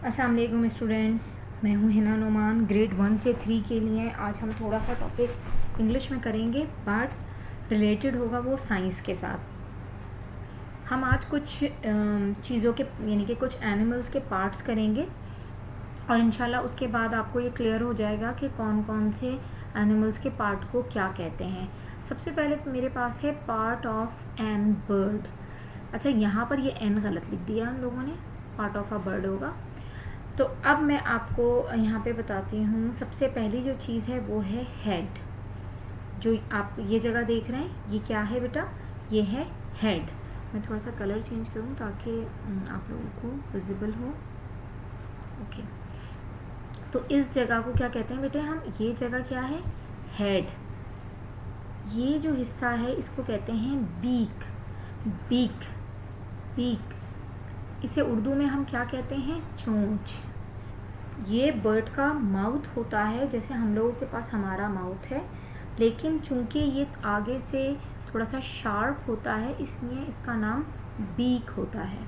अस्सलाम वालेकुम स्टूडेंट्स, मैं हूं हिना नोमान। ग्रेड 1 से 3 के लिए आज हम थोड़ा सा टॉपिक इंग्लिश में करेंगे, बट रिलेटेड होगा वो साइंस के साथ। हम आज कुछ चीज़ों के यानी कि कुछ एनिमल्स के पार्ट्स करेंगे और इंशाल्लाह उसके बाद आपको ये क्लियर हो जाएगा कि कौन कौन से एनिमल्स के पार्ट को क्या कहते हैं। सबसे पहले मेरे पास है पार्ट ऑफ एन बर्ड। अच्छा, यहाँ पर ये एन गलत लिख दिया हम लोगों ने, पार्ट ऑफ अ बर्ड होगा। तो अब मैं आपको यहाँ पे बताती हूँ। सबसे पहली जो चीज़ है वो है हेड। जो आप ये जगह देख रहे हैं, ये क्या है बेटा? ये है हेड। मैं थोड़ा सा कलर चेंज करूँ ताकि आप लोगों को विजिबल हो। ओके, तो इस जगह को क्या कहते हैं बेटे हम? ये जगह क्या है? हेड। ये जो हिस्सा है इसको कहते हैं बीक। Beak, beak. इसे उर्दू में हम क्या कहते हैं? चोंच। ये बर्ड का माउथ होता है, जैसे हम लोगों के पास हमारा माउथ है, लेकिन चूंकि ये आगे से थोड़ा सा शार्प होता है इसलिए इसका नाम बीक होता है।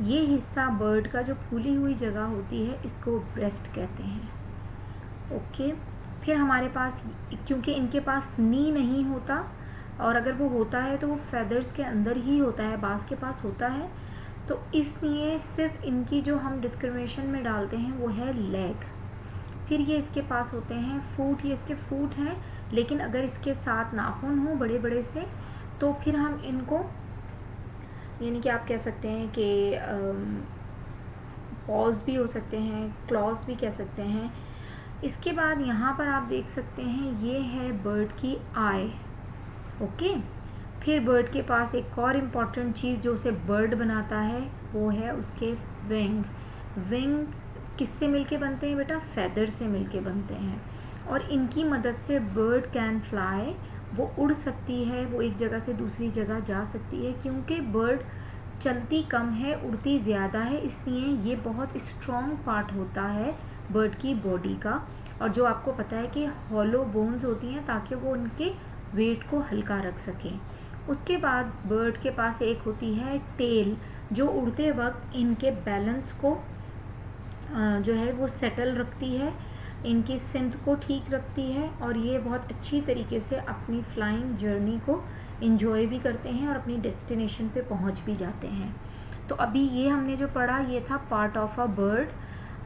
ये हिस्सा बर्ड का जो फूली हुई जगह होती है इसको ब्रेस्ट कहते हैं। ओके, फिर हमारे पास, क्योंकि इनके पास नी नहीं होता, और अगर वो होता है तो वो फेदर्स के अंदर ही होता है, बाज के पास होता है, तो इसलिए सिर्फ इनकी जो हम डिस्क्रिमिनेशन में डालते हैं वो है लेग। फिर ये इसके पास होते हैं फूट। ये इसके फूट हैं, लेकिन अगर इसके साथ नाखून हो बड़े बड़े से तो फिर हम इनको, यानी कि आप कह सकते हैं कि पॉज भी हो सकते हैं, क्लॉज भी कह सकते हैं। इसके बाद यहाँ पर आप देख सकते हैं ये है बर्ड की आई। ओके, फिर बर्ड के पास एक और इम्पॉर्टेंट चीज़ जो उसे बर्ड बनाता है वो है उसके विंग। विंग किससे मिलके बनते हैं बेटा? फेदर से मिलके बनते हैं, और इनकी मदद से बर्ड कैन फ्लाई। वो उड़ सकती है, वो एक जगह से दूसरी जगह जा सकती है। क्योंकि बर्ड चलती कम है, उड़ती ज़्यादा है, इसलिए ये बहुत स्ट्रॉन्ग पार्ट होता है बर्ड की बॉडी का। और जो आपको पता है कि हॉलो बोन्स होती हैं ताकि वो उनके वेट को हल्का रख सकें। उसके बाद बर्ड के पास एक होती है टेल, जो उड़ते वक्त इनके बैलेंस को जो है वो सेटल रखती है, इनकी सिंथ को ठीक रखती है, और ये बहुत अच्छी तरीके से अपनी फ्लाइंग जर्नी को इंजॉय भी करते हैं और अपनी डेस्टिनेशन पे पहुंच भी जाते हैं। तो अभी ये हमने जो पढ़ा ये था पार्ट ऑफ अ बर्ड।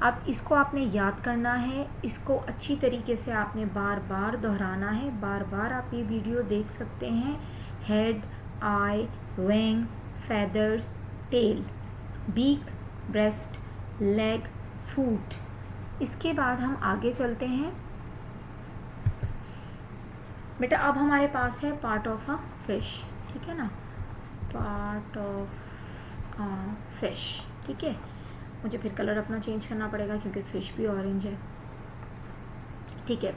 अब इसको आपने याद करना है, इसको अच्छी तरीके से आपने बार बार दोहराना है। बार बार आप ये वीडियो देख सकते हैं। Head, eye, wing, feathers, tail, beak, breast, leg, foot. इसके बाद हम आगे चलते हैं बेटा। अब हमारे पास है पार्ट ऑफ अ फिश, ठीक है ना? पार्ट ऑफ अ फिश, ठीक है। मुझे फिर कलर अपना चेंज करना पड़ेगा क्योंकि फिश भी ऑरेंज है, ठीक है।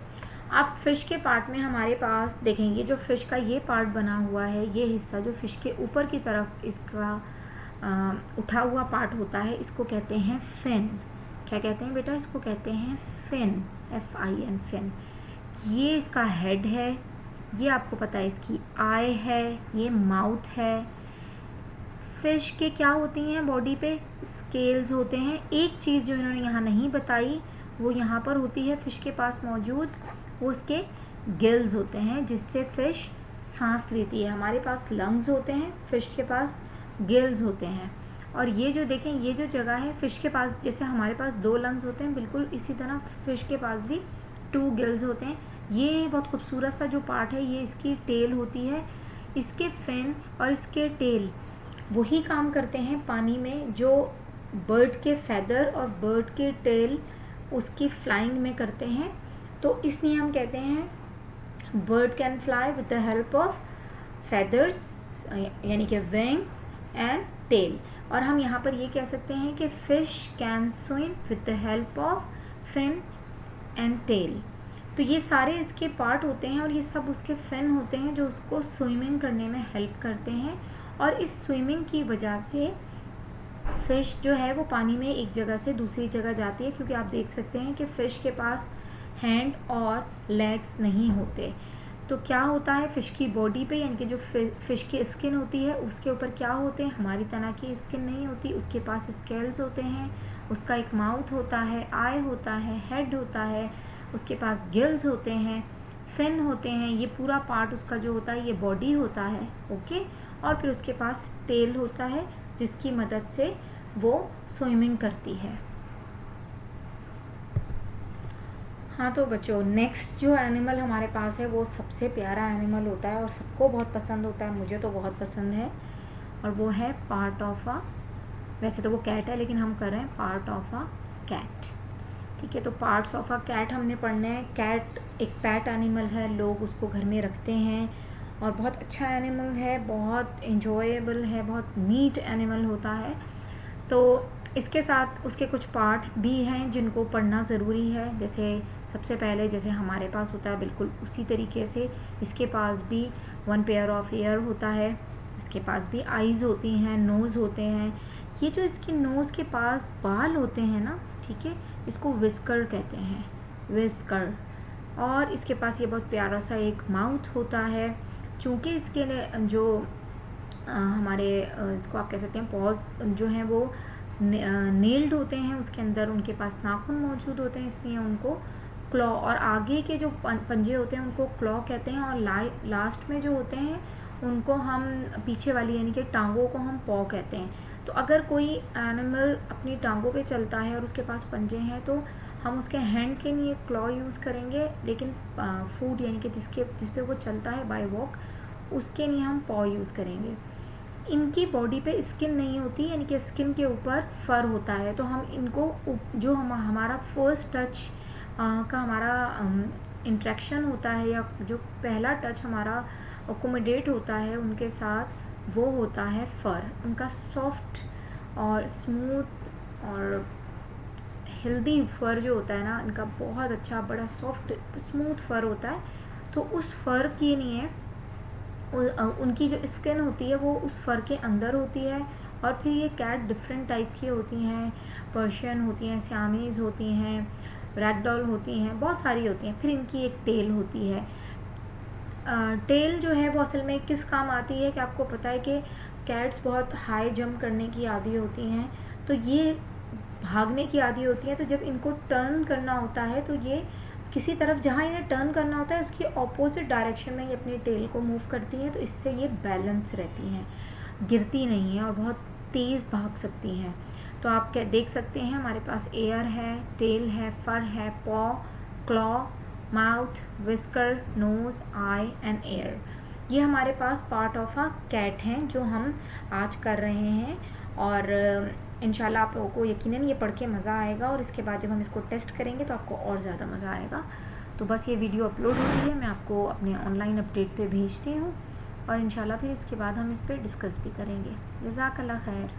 आप फिश के पार्ट में हमारे पास देखेंगे जो फिश का ये पार्ट बना हुआ है, ये हिस्सा जो फिश के ऊपर की तरफ इसका उठा हुआ पार्ट होता है, इसको कहते हैं फिन। क्या कहते हैं बेटा? इसको कहते हैं फिन, FIN, फिन। ये इसका हेड है, ये आपको पता है इसकी आई है, ये माउथ है। फिश के क्या होती हैं बॉडी पे? स्केल्स होते हैं। एक चीज़ जो इन्होंने यहाँ नहीं बताई वो यहाँ पर होती है फिश के पास मौजूद, वो उसके गिल्स होते हैं जिससे फिश सांस लेती है। हमारे पास लंग्स होते हैं, फिश के पास गिल्स होते हैं। और ये जो देखें, ये जो जगह है फिश के पास, जैसे हमारे पास 2 लंग्स होते हैं, बिल्कुल इसी तरह फिश के पास भी 2 गिल्स होते हैं। ये बहुत खूबसूरत सा जो पार्ट है ये इसकी टेल होती है। इसके फिन और इसके टेल वही काम करते हैं पानी में जो बर्ड के फेदर और बर्ड के टेल उसकी फ्लाइंग में करते हैं। तो इसलिए हम कहते हैं bird can fly with the help of feathers, यानी कि विंग्स एंड टेल। और हम यहाँ पर ये कह सकते हैं कि fish can swim with the help of fin and tail. तो ये सारे इसके पार्ट होते हैं और ये सब उसके फिन होते हैं जो उसको स्विमिंग करने में हेल्प करते हैं। और इस स्विमिंग की वजह से फ़िश जो है वो पानी में एक जगह से दूसरी जगह जाती है, क्योंकि आप देख सकते हैं कि फ़िश के पास हैंड और लेग्स नहीं होते। तो क्या होता है फ़िश की बॉडी पे, यानी कि जो फ़िश की स्किन होती है उसके ऊपर क्या होते हैं? हमारी तरह की स्किन नहीं होती, उसके पास स्केल्स होते हैं उसका एक माउथ होता है, आई होता है, हेड होता है, उसके पास गिल्स होते हैं, फिन होते हैं, ये पूरा पार्ट उसका जो होता है ये बॉडी होता है, ओके। और फिर उसके पास टेल होता है जिसकी मदद से वो स्विमिंग करती है। हाँ तो बच्चों, नेक्स्ट जो एनिमल हमारे पास है वो सबसे प्यारा एनिमल होता है और सबको बहुत पसंद होता है, मुझे तो बहुत पसंद है, और वो है पार्ट ऑफ अ, वैसे तो वो कैट है लेकिन हम कर रहे हैं पार्ट ऑफ अ कैट, ठीक है। तो पार्ट्स ऑफ अ कैट हमने पढ़ने हैं। कैट एक पैट एनिमल है, लोग उसको घर में रखते हैं और बहुत अच्छा एनिमल है, बहुत इंजॉयबल है, बहुत नीट एनिमल होता है। तो इसके साथ उसके कुछ पार्ट भी हैं जिनको पढ़ना ज़रूरी है। जैसे सबसे पहले जैसे हमारे पास होता है बिल्कुल उसी तरीके से इसके पास भी 1 पेयर ऑफ ईयर होता है, इसके पास भी आईज़ होती हैं, नोज़ होते हैं। ये जो इसकी नोज़ के पास बाल होते हैं ना, ठीक है, इसको विस्कर कहते हैं, विस्कर। और इसके पास ये बहुत प्यारा सा एक माउथ होता है। चूँकि इसके जो हमारे इसको आप कह सकते हैं पॉज जो हैं वो नेल्ड होते हैं, उसके अंदर उनके पास नाखून मौजूद होते हैं, इसलिए उनको क्लॉ, और आगे के जो पंजे होते हैं उनको क्लॉ कहते हैं, और लास्ट में जो होते हैं उनको हम पीछे वाली यानी कि टांगों को हम पॉ कहते हैं। तो अगर कोई एनिमल अपनी टांगों पे चलता है और उसके पास पंजे हैं तो हम उसके हैंड के लिए क्लॉ यूज़ करेंगे, लेकिन फूड यानी कि जिस पे वो चलता है बाय वॉक, उसके लिए हम पॉ यूज़ करेंगे। इनकी बॉडी पे स्किन नहीं होती, यानी कि स्किन के ऊपर फर होता है, तो हम इनको जो हमारा फर्स्ट टच का हमारा इंट्रैक्शन होता है, या जो पहला टच हमारा अकोमोडेट होता है उनके साथ, वो होता है फ़र। उनका सॉफ्ट और स्मूथ और हेल्दी फ़र जो होता है ना, इनका बहुत अच्छा बड़ा सॉफ्ट स्मूथ फ़र होता है। तो उस फ़र के लिए उनकी जो स्किन होती है वो उस फ़र के अंदर होती है। और फिर ये कैट डिफरेंट टाइप की होती हैं, पर्शियन होती हैं, सियामीज़ होती हैं, रैगडॉल होती हैं, बहुत सारी होती हैं। फिर इनकी एक टेल होती है। टेल जो है वो असल में किस काम आती है कि आपको पता है कि कैट्स बहुत हाई जंप करने की आदी होती हैं, तो ये भागने की आदी होती है। तो जब इनको टर्न करना होता है तो ये किसी तरफ जहाँ इन्हें टर्न करना होता है उसकी ऑपोजिट डायरेक्शन में ये अपनी टेल को मूव करती हैं, तो इससे ये बैलेंस रहती हैं, गिरती नहीं हैं और बहुत तेज़ भाग सकती हैं। तो आप क्या देख सकते हैं, हमारे पास एयर है, टेल है, फर है, paw, claw, mouth, whisker, nose, eye and ear. ये हमारे पास पार्ट ऑफ अ कैट हैं जो हम आज कर रहे हैं, और इंशाल्लाह आप लोगों को यकीनन ये पढ़ के मज़ा आएगा, और इसके बाद जब हम इसको टेस्ट करेंगे तो आपको और ज़्यादा मज़ा आएगा। तो बस ये वीडियो अपलोड हो रही है, मैं आपको अपने ऑनलाइन अपडेट पे भेजती हूँ, और इंशाल्लाह फिर इसके बाद हम इस पर डिस्कस भी करेंगे। जज़ाकल्लाह खैर।